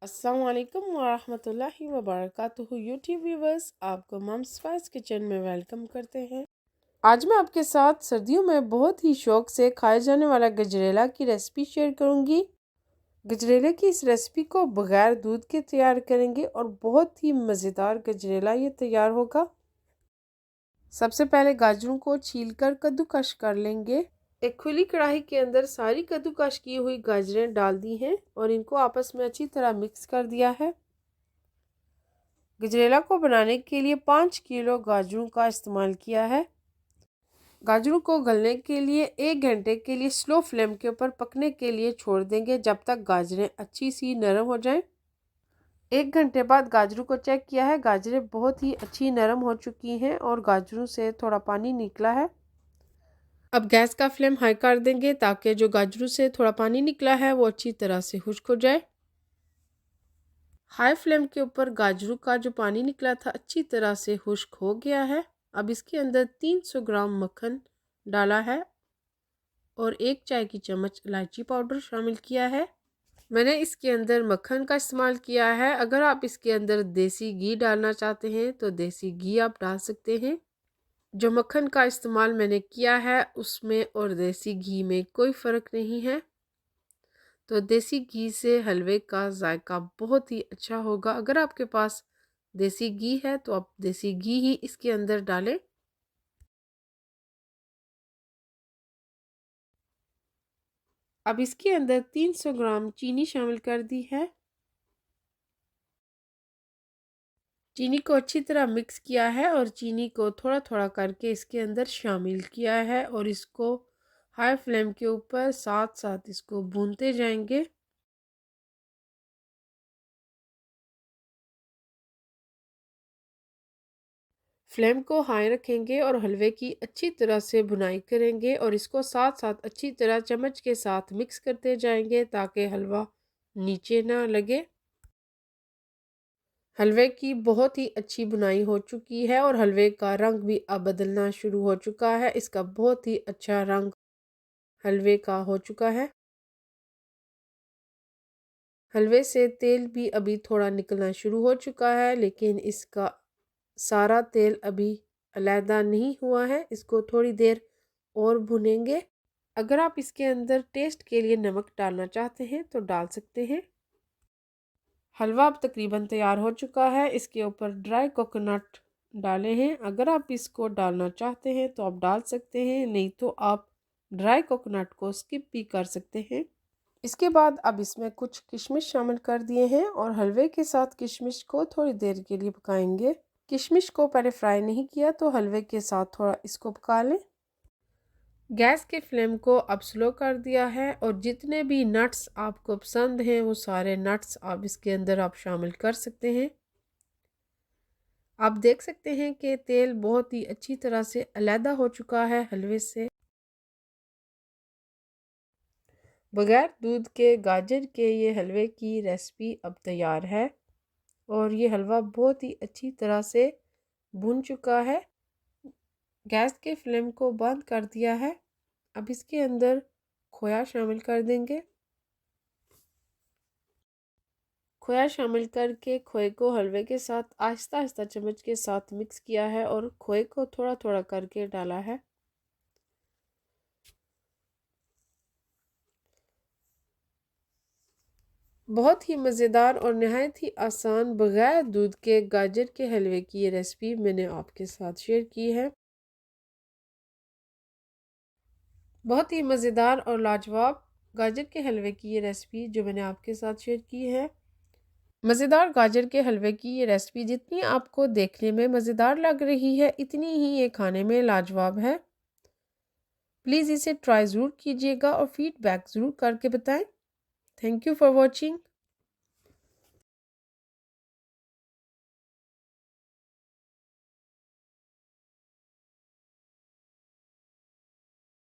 अस्सलाम वालेकुम वरहमतुल्लाहि वबरकातुहू। यूट्यूब व्यूवर्स, आपको मम्स स्पाइस किचन में वेलकम करते हैं। आज मैं आपके साथ सर्दियों में बहुत ही शौक से खाए जाने वाला गजरेला की रेसिपी शेयर करूंगी। गजरेले की इस रेसिपी को बगैर दूध के तैयार करेंगे और बहुत ही मज़ेदार गजरेला ये तैयार होगा। सबसे पहले गाजरों को छीलकर कद्दूकश कर लेंगे। एक खुली कढ़ाई के अंदर सारी कद्दूकश की हुई गाजरें डाल दी हैं और इनको आपस में अच्छी तरह मिक्स कर दिया है। गजरेला को बनाने के लिए 5 किलो गाजरों का इस्तेमाल किया है। गाजरों को गलने के लिए 1 घंटे के लिए स्लो फ्लेम के ऊपर पकने के लिए छोड़ देंगे जब तक गाजरें अच्छी सी नरम हो जाएं। 1 घंटे बाद गाजरों को चेक किया है। गाजरें बहुत ही अच्छी नरम हो चुकी हैं और गाजरों से थोड़ा पानी निकला है। अब गैस का फ्लेम हाई कर देंगे ताकि जो गाजरों से थोड़ा पानी निकला है वो अच्छी तरह से खुश्क हो जाए। हाई फ्लेम के ऊपर गाजरों का जो पानी निकला था अच्छी तरह से खुश्क हो गया है। अब इसके अंदर 300 ग्राम मक्खन डाला है और 1 चाय की चम्मच इलायची पाउडर शामिल किया है। मैंने इसके अंदर मक्खन का इस्तेमाल किया है। अगर आप इसके अंदर देसी घी डालना चाहते हैं तो देसी घी आप डाल सकते हैं। जो मक्खन का इस्तेमाल मैंने किया है उसमें और देसी घी में कोई फ़र्क नहीं है। तो देसी घी से हलवे का जायका बहुत ही अच्छा होगा। अगर आपके पास देसी घी है तो आप देसी घी ही इसके अंदर डालें। अब इसके अंदर 300 ग्राम चीनी शामिल कर दी है। चीनी को अच्छी तरह मिक्स किया है और चीनी को थोड़ा थोड़ा करके इसके अंदर शामिल किया है और इसको हाई फ्लेम के ऊपर साथ साथ इसको भूनते जाएंगे। फ्लेम को हाई रखेंगे और हलवे की अच्छी तरह से भुनाई करेंगे और इसको साथ साथ अच्छी तरह चम्मच के साथ मिक्स करते जाएंगे ताकि हलवा नीचे ना लगे। हलवे की बहुत ही अच्छी बुनाई हो चुकी है और हलवे का रंग भी अब बदलना शुरू हो चुका है। इसका बहुत ही अच्छा रंग हलवे का हो चुका है। हलवे से तेल भी अभी थोड़ा निकलना शुरू हो चुका है, लेकिन इसका सारा तेल अभी अलहदा नहीं हुआ है। इसको थोड़ी देर और भुनेंगे। अगर आप इसके अंदर टेस्ट के लिए नमक डालना चाहते हैं तो डाल सकते हैं। हलवा अब तकरीबन तैयार हो चुका है। इसके ऊपर ड्राई कोकोनट डाले हैं। अगर आप इसको डालना चाहते हैं तो आप डाल सकते हैं, नहीं तो आप ड्राई कोकोनट को स्किप भी कर सकते हैं। इसके बाद अब इसमें कुछ किशमिश शामिल कर दिए हैं और हलवे के साथ किशमिश को थोड़ी देर के लिए पकाएंगे। किशमिश को पहले फ्राई नहीं किया तो हलवे के साथ थोड़ा इसको पका लें। गैस के फ्लेम को अब स्लो कर दिया है और जितने भी नट्स आपको पसंद हैं वो सारे नट्स आप इसके अंदर आप शामिल कर सकते हैं। आप देख सकते हैं कि तेल बहुत ही अच्छी तरह से अलहदा हो चुका है हलवे से। बगैर दूध के गाजर के ये हलवे की रेसिपी अब तैयार है और ये हलवा बहुत ही अच्छी तरह से भुन चुका है। गैस के फ्लेम को बंद कर दिया है। अब इसके अंदर खोया शामिल कर देंगे। खोया शामिल करके खोए को हलवे के साथ आहिस्ता आहिस्ता चम्मच के साथ मिक्स किया है और खोए को थोड़ा थोड़ा करके डाला है। बहुत ही मज़ेदार और नहायत ही आसान बगैर दूध के गाजर के हलवे की ये रेसिपी मैंने आपके साथ शेयर की है। बहुत ही मज़ेदार और लाजवाब गाजर के हलवे की ये रेसिपी जो मैंने आपके साथ शेयर की है। मज़ेदार गाजर के हलवे की ये रेसिपी जितनी आपको देखने में मज़ेदार लग रही है इतनी ही ये खाने में लाजवाब है। प्लीज़ इसे ट्राई ज़रूर कीजिएगा और फीडबैक ज़रूर करके बताएं। Thank you for watching.